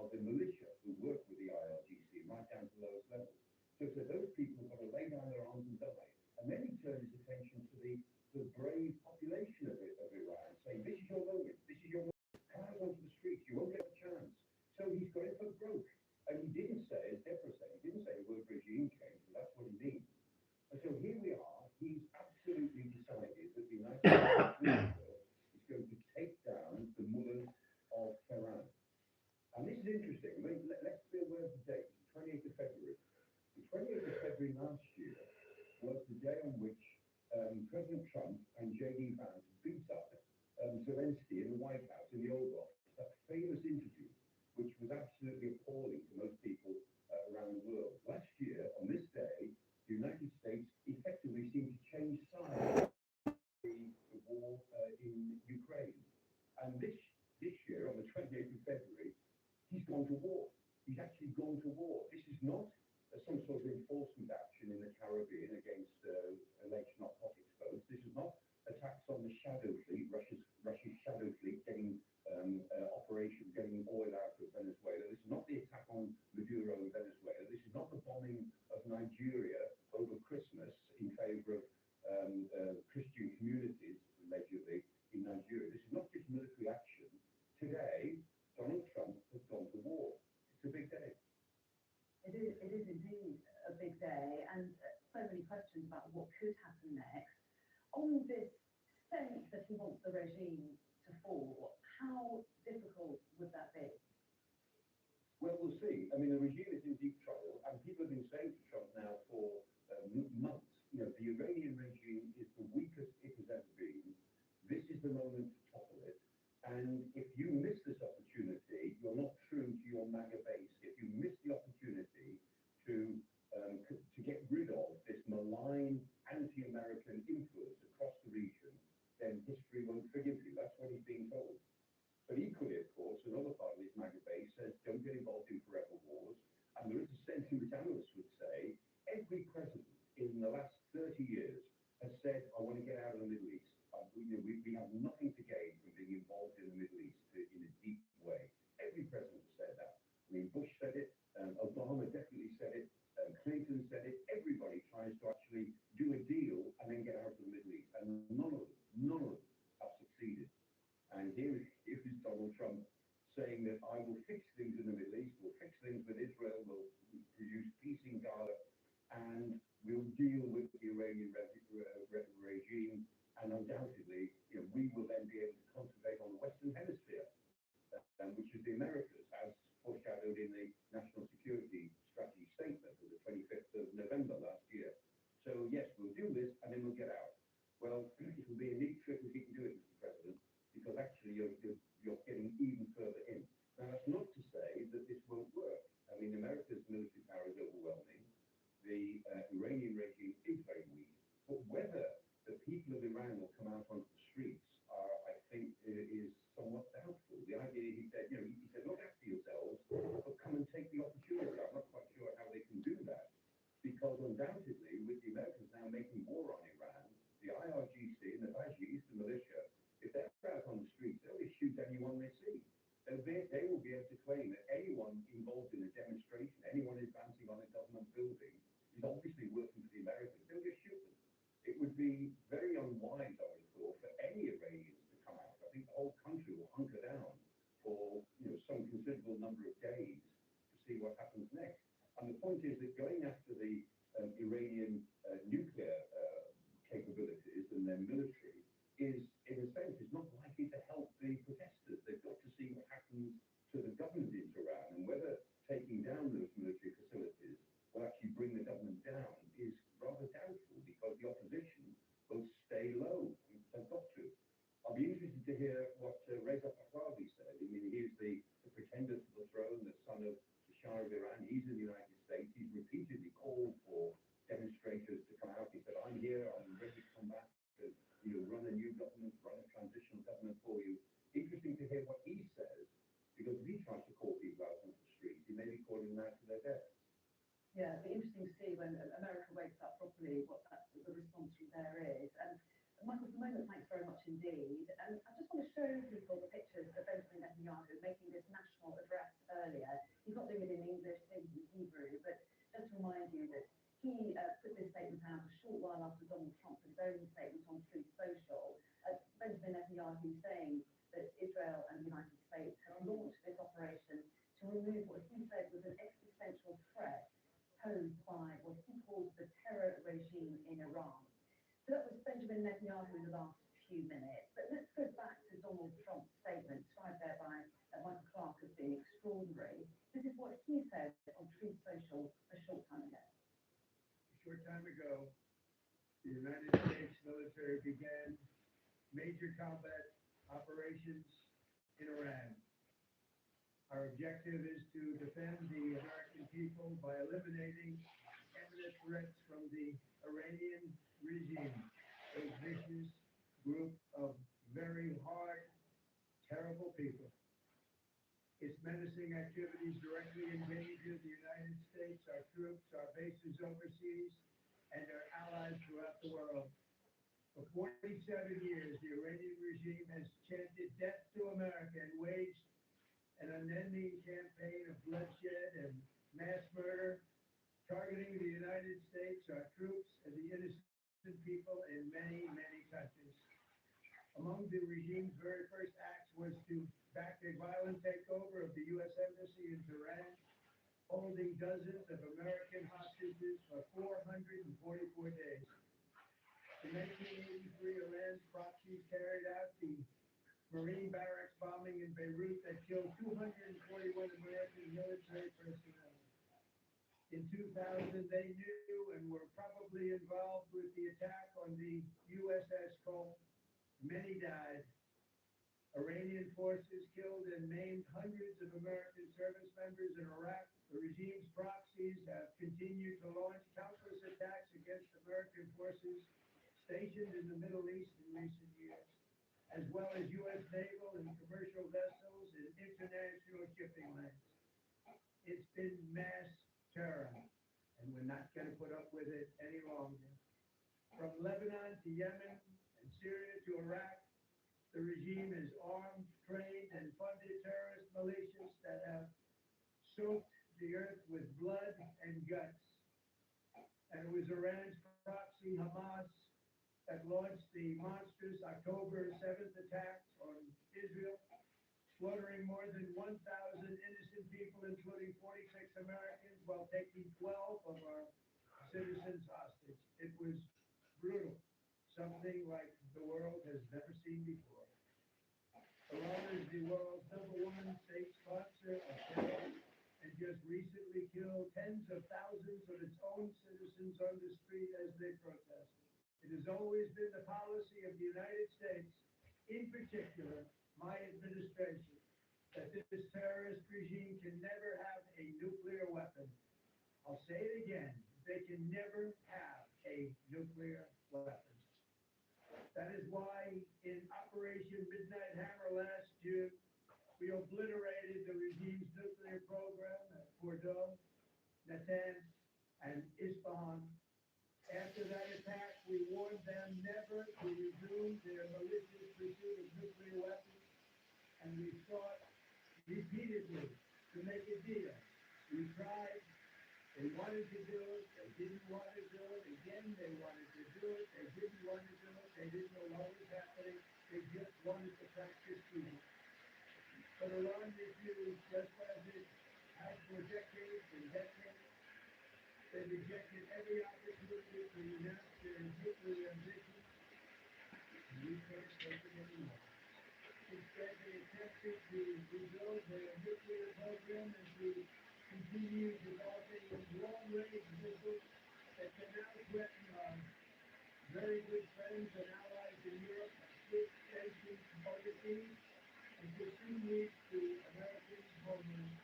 are the militia who work with the IRGC right down to the lowest level. So those people have got to lay down their arms and die. And then he turns his attention to the brave population of Iran, saying, this is your moment, this is your moment, come out onto the streets, you won't get a chance. So he's got it for broke. And he didn't say, as Deborah said, he didn't say the word regime change, and that's what he means. And so here we are, he's absolutely decided that the United States is going to take down the mullahs of Tehran. And this is interesting. I mean, let's be aware of the date. It's the 28th of February. The 28th of February last year was the day on which President Trump and J.D. Vance beat up Zelensky in the White House in the Oval Office. That famous interview, which was absolutely appalling to most people around the world. Last year, on this day, the United States effectively seemed to change sides the war in Ukraine. And this year, on the 28th of February, he's gone to war. He's actually gone to war. This is not some sort of enforcement action in the Caribbean against alleged narcotics boats. This is not attacks on the shadow fleet, Russia's shadow fleet getting getting oil out of Venezuela. This is not the attack on Maduro in Venezuela. This is not the bombing of Nigeria over Christmas in favor of Christian communities, allegedly, in Nigeria. This is not just military action. Today, Donald Trump has gone to war. It's a big day. It is indeed a big day, and so many questions about what could happen next. On this sense that he wants the regime to fall, how difficult would that be? Well, we'll see. I mean, the regime is in deep trouble, and people have been saying to Trump now for months, you know, the Iranian regime is the weakest it has ever been. This is the moment to topple it. And if you miss this opportunity, you're not true to your MAGA base. If you miss the opportunity to get rid of this malign anti-American influence across the region, then history won't forgive you. That's what he's being told. But equally, of course, another part of his MAGA base says, don't get involved in forever wars. And there is a sense in which analysts would say, every president in the last 30 years has said, I want to get out of the Middle East. We have nothing to gain from being involved in the Middle East in a deep way. Every president has said that. I mean, Bush said it, Obama definitely said it, Clinton said it. Everybody tries to actually do a deal and then get out of the Middle East. And none of them have succeeded. And here is Donald Trump saying that I will fix things in the Middle East, we'll fix things with Israel, we'll produce peace in Gaza, and we'll deal with the Iranian regime. And undoubtedly, we will then be able to concentrate on the Western Hemisphere, which is the Americas, as foreshadowed in the National Security Strategy Statement of the 25th of November last year. So yes, we'll do this, and then we'll get out. Well, it will be a neat trick if he can do it, Mr. President, because actually you're getting even further in. Now, that's not to say that this won't work. I mean, America's military power is overwhelming. The Iranian regime is very weak. But whether the people of Iran will come out onto the streets, I think, is somewhat doubtful. The idea, he said, look after yourselves, but come and take the opportunity. I'm not quite sure how they can do that, because undoubtedly, with the Americans now making war on Iran, the IRGC and the Bajis, the militia, if they're out on the streets, they'll just shoot anyone they see. They will be able to claim that anyone involved in a demonstration, anyone advancing on a government building, is obviously working for the Americans. They'll just shoot them. It would be very unwise, I would have thought, for any Iranians to come out. I think the whole country will hunker down for some considerable number of days to see what happens next. And the point is that going after the Iranian nuclear capabilities and their military is, in a sense, is not likely to help the protesters. They've got to see what happens to the government in Tehran, and whether taking down those military facilities will actually bring the government down is rather doubtful, because the opposition will stay low. They've got to. I'll be interested to hear what Reza Pahlavi said. I mean, he's the pretender to the throne, the son of the Shah of Iran. He's in the United States. He's repeatedly called for demonstrators to come out. He said, I'm here, I'm ready to come back to run a new government, run a transitional government for you. Interesting to hear what he says, because if he tries to call people out onto the streets, he may be calling them out to their death. Yeah, it'll be interesting to see when America wakes up properly what the response from there is. And Michael, for the moment, thanks very much indeed. And I just want to show people the pictures of Benjamin Netanyahu making this national address earlier. operation to remove what he said was an existential threat posed by what he called the terror regime in Iran. So that was Benjamin Netanyahu in the last few minutes. But let's go back to Donald Trump's statement, described there by Michael Clark as being extraordinary. This is what he said on Truth Social a short time ago. A short time ago, the United States military began major combat operations in Iran. Our objective is to defend the American people by eliminating imminent threats from the Iranian regime, a vicious group of very hard, terrible people. Its menacing activities directly endanger the United States, our troops, our bases overseas, and our allies throughout the world. For 47 years, the Iranian regime has chanted death to America and waged an unending campaign of bloodshed and mass murder, targeting the United States, our troops, and the innocent people in many, many countries. Among the regime's very first acts was to back a violent takeover of the U.S. Embassy in Tehran, holding dozens of American hostages for 444 days. In 1983, Iran's proxies carried out the Marine barracks bombing in Beirut that killed 241 American military personnel. In 2000, they knew and were probably involved with the attack on the USS Cole. Many died. Iranian forces killed and maimed hundreds of American service members in Iraq. The regime's proxies have continued to launch countless attacks against American forces stationed in the Middle East in recent years, as well as U.S. naval and commercial vessels in international shipping lanes. It's been mass terror, and we're not going to put up with it any longer. From Lebanon to Yemen and Syria to Iraq, the regime has armed, trained, and funded terrorist militias that have soaked the earth with blood and guts. And it was Iran's proxy, Hamas, that launched the monstrous October 7th attacks on Israel, slaughtering more than 1,000 innocent people, including 46 Americans, while taking 12 of our citizens hostage. It was brutal, something like the world has never seen before. Iran is the world's #1 state sponsor of terror and just recently killed tens of thousands of its own citizens on the street as they protested. It has always been the policy of the United States, in particular, my administration, that this terrorist regime can never have a nuclear weapon. I'll say it again, they can never have a nuclear weapon. That is why in Operation Midnight Hammer last June, we obliterated the regime's nuclear program at Fordow, Natanz, and Isfahan. After that attack, we warned them never to resume their malicious pursuit of nuclear weapons, and we sought repeatedly to make a deal. We tried. They wanted to do it. They didn't want to do it. Again, they wanted to do it. They didn't want to do it. They didn't know what was happening. They just wanted to practice peace. But Iran refused, just as it has for decades and decades. They rejected every opportunity to renounce their nuclear ambitions. We can't take it anymore. Instead, they attempted to rebuild their nuclear program and to continue developing long-range missiles that can now threaten our very good friends and allies in Europe, with stations overseas, and to soon reach the American homeland.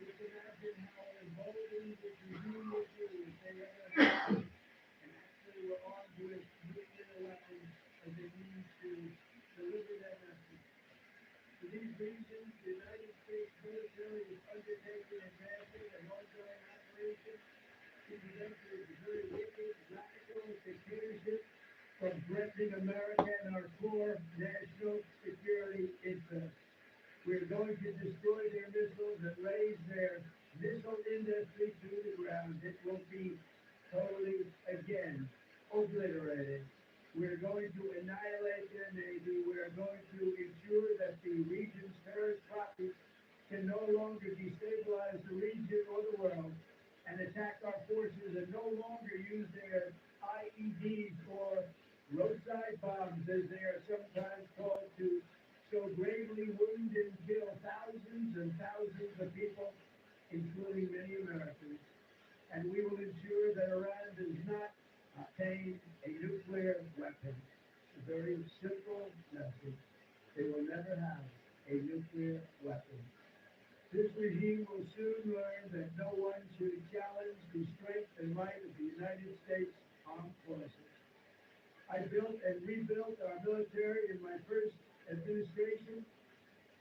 Just imagine how emboldened this regime would be if they ever had and actually were armed with nuclear weapons as a means to deliver their message. For these reasons, the United States military is undertaking a massive and ongoing operation to prevent this very wicked, radical dictatorship from threatening America and our core national security interests. We're going to destroy their missiles and raise their missile industry to the ground. It will be totally, again, obliterated. We're going to annihilate their navy. We're going to ensure that the region's terrorist properties can no longer destabilize the region or the world and attack our forces and no longer use their IEDs or roadside bombs, as they are sometimes called, to so gravely wound and kill thousands and thousands of people, including many Americans. And we will ensure that Iran does not obtain a nuclear weapon. A very simple message. They will never have a nuclear weapon. This regime will soon learn that no one should challenge the strength and might of the United States Armed Forces. I built and rebuilt our military in my first administration,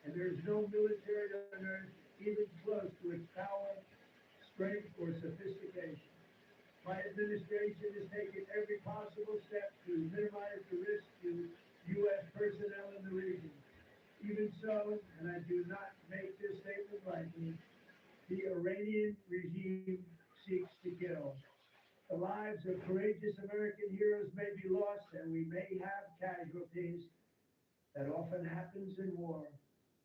and there is no military on earth even close to its power, strength, or sophistication. My administration has taken every possible step to minimize the risk to U.S. personnel in the region. Even so, and I do not make this statement lightly, the Iranian regime seeks to kill. The lives of courageous American heroes may be lost, and we may have casualties. That often happens in war.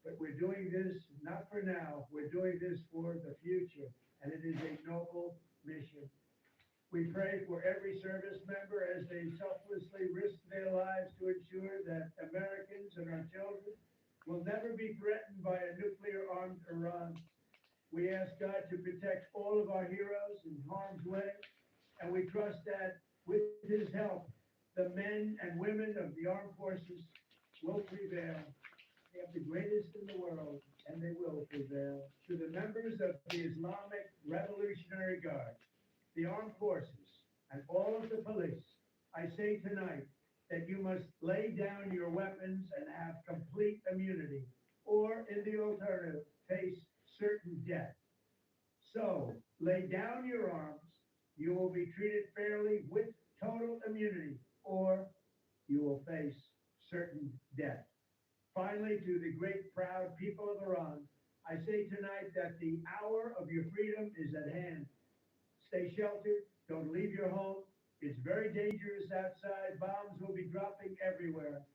But we're doing this not for now, we're doing this for the future, and it is a noble mission. We pray for every service member as they selflessly risk their lives to ensure that Americans and our children will never be threatened by a nuclear-armed Iran. We ask God to protect all of our heroes in harm's way, and we trust that with his help, the men and women of the armed forces will prevail. They are the greatest in the world, and they will prevail. To the members of the Islamic Revolutionary Guard, the armed forces, and all of the police, I say tonight that you must lay down your weapons and have complete immunity, or in the alternative, face certain death. So, lay down your arms, you will be treated fairly with total immunity, or you will face certain death. Finally, to the great proud people of Iran, I say tonight that the hour of your freedom is at hand. Stay sheltered, don't leave your home. It's very dangerous outside. Bombs will be dropping everywhere.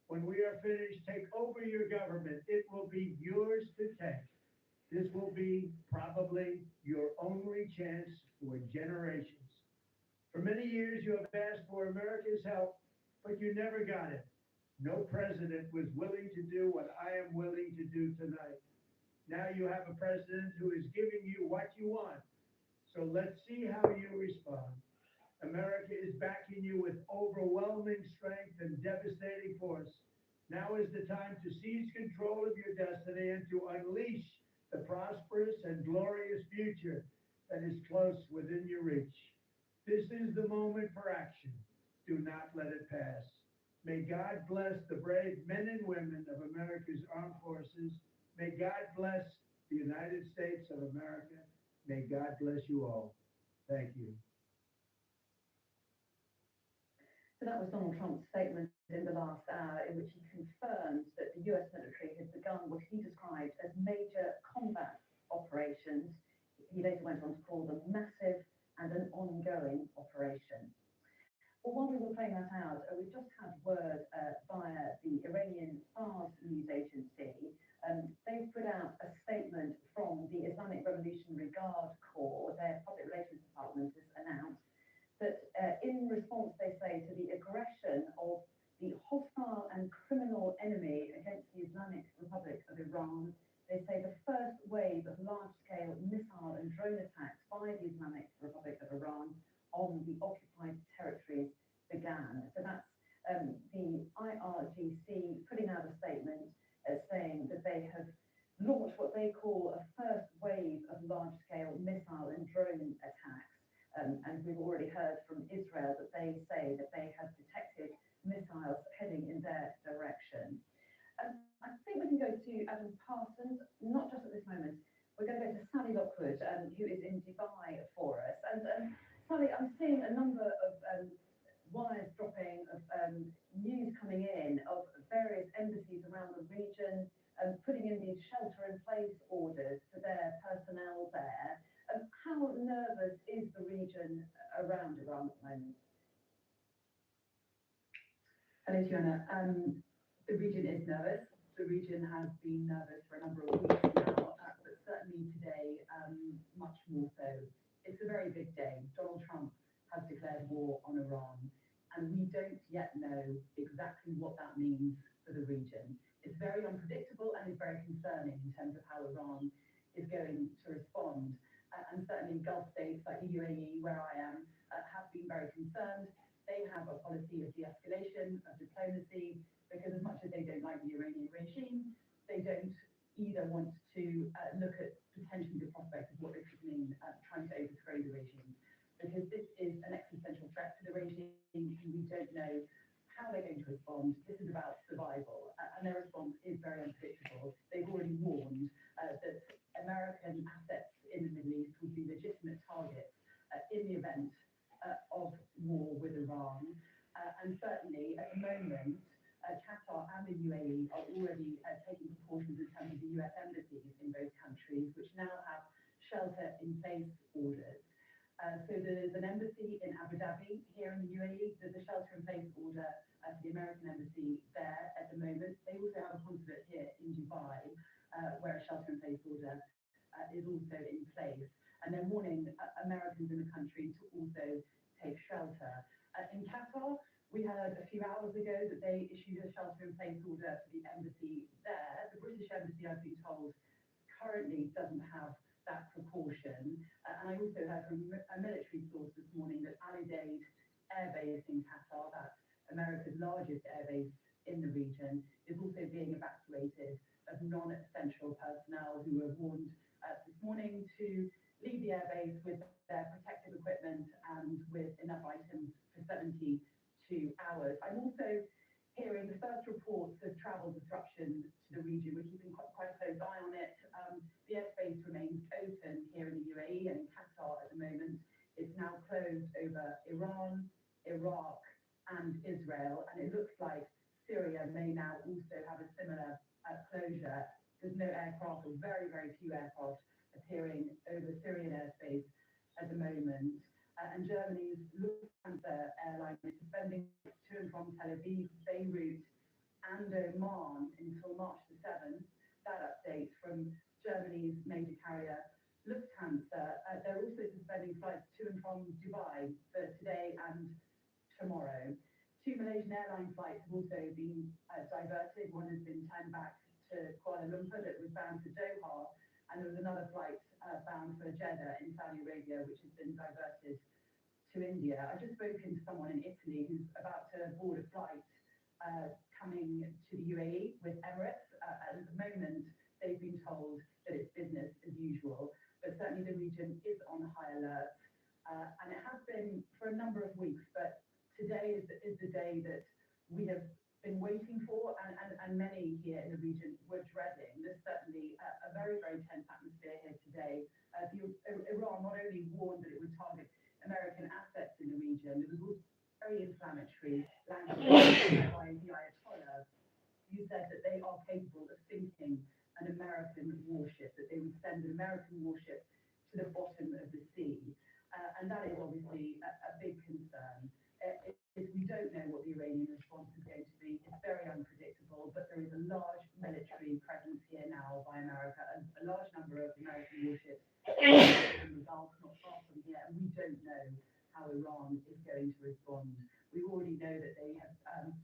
When we are finished, take over your government. It will be yours to take. This will be probably your only chance for generations. For many years, you have asked for America's help, but you never got it. No president was willing to do what I am willing to do tonight. Now you have a president who is giving you what you want. So let's see how you respond. America is backing you with overwhelming strength and devastating force. Now is the time to seize control of your destiny and to unleash the prosperous and glorious future that is close within your reach. This is the moment for action. Do not let it pass. May God bless the brave men and women of America's armed forces. May God bless the United States of America. May God bless you all. Thank you. So that was Donald Trump's statement in the last hour, in which he confirmed that the US military has begun what he described as major combat operations. He later went on to call them massive and an ongoing operation. Well, while we were playing that out, we just had word via the Iranian Fars news agency. They've put out a statement from the Islamic Revolutionary Guard Corps. Their public relations department has announced that in response, they say, to the aggression of the hostile and criminal enemy against the Islamic Republic of Iran, they say the first wave of large-scale missile and drone attacks by the Islamic Republic of Iran on the occupied territories began. So that's the IRGC putting out a statement saying that they have launched what they call a first wave of large-scale missile and drone attacks. And we've already heard from Israel that they say that they have detected missiles heading in their direction. I think we can go to Adam Parsons, not just at this moment. We're going to go to Sally Lockwood, who is in Dubai for us. And Sally, I'm seeing a number of wires dropping, of news coming in of various embassies around the region putting in these shelter-in-place orders for their personnel there. How nervous is the region around Iran at the moment? Hello, Fiona. The region is nervous. The region has been nervous for a number of weeks now. Iran is going to respond. And certainly Gulf states like the UAE, where I am, have been very concerned. They have a policy of de-escalation, of diplomacy, because as much as they don't like the Iranian regime, they don't either want to look at potentially the prospect of what it could mean trying to overthrow the regime. Because this is an existential threat to the regime, and we don't know how they're going to respond. This is about survival, and their response is very unpredictable. They've already warned that American assets in the Middle East would be legitimate targets in the event of war with Iran. And certainly, at the moment, Qatar and the UAE are already taking precautions in terms of the US embassies in both countries, which now have shelter-in-place orders. So there's an embassy in Abu Dhabi here in the UAE. There's a shelter-in-place order for the American embassy there at the moment. They also have a consulate here in Dubai, where a shelter-in-place order is also in place. And they're warning Americans in the country to also take shelter. In Qatar, we heard a few hours ago that they issued a shelter-in-place order for the embassy there. The British embassy, I've been told, currently doesn't have that precaution. And I also heard from a military source this morning that Al Udeid Air Base in Qatar, that's America's largest air base in the region, is also being evacuated of non-essential personnel who were warned this morning to leave the airbase with their protective equipment and with enough items for 72 hours. I'm also hearing the first reports of travel disruption to the region. We're keeping quite a close eye on it. The airspace remains open here in the UAE and in Qatar at the moment. It's now closed over Iran, Iraq, and Israel, and it looks like Syria may now also have a similar closure. There's no aircraft, or very, very few aircraft appearing over Syrian airspace at the moment. And Germany's Lufthansa airline is suspending to and from Tel Aviv, Beirut, and Oman until March the 7th. That update from Germany's major carrier Lufthansa. They're also suspending flights to and from Dubai for today and tomorrow. 2 Malaysian airline flights have also been diverted. One has been turned back to Kuala Lumpur that was bound for Doha, and there was another flight bound for Jeddah in Saudi Arabia, which has been diverted to India. I've just spoken to someone in Italy who's about to board a flight coming to the UAE with Emirates. At the moment, they've been told that it's business as usual, but certainly the region is on high alert. And it has been for a number of weeks, but today is the day that we have been waiting for, and many here in the region were dreading. There's certainly a very, very tense atmosphere here today. Iran not only warned that it would target American assets in the region, there was also very inflammatory language by the Ayatollah, who said that they are capable of sinking an American warship, that they would send an American warship to the bottom of the sea. And that is obviously a big concern. We don't know what the Iranian response is going to be. It's very unpredictable, but there is a large military presence here now by America, and a large number of American warships in the Gulf, not far from here, and we don't know how Iran is going to respond. We already know that they have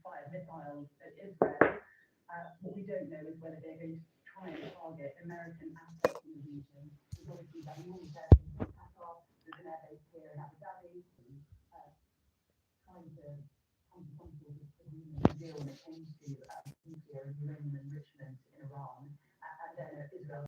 fired missiles at Israel. What we don't know is whether they're going to try and target American assets in the region. There's obviously that enormous airbase in Qatar, there's an airbase here in Abu Dhabi, trying to come to some sort of agreement deal when it came to nuclear and uranium enrichment in Iran, and then Israel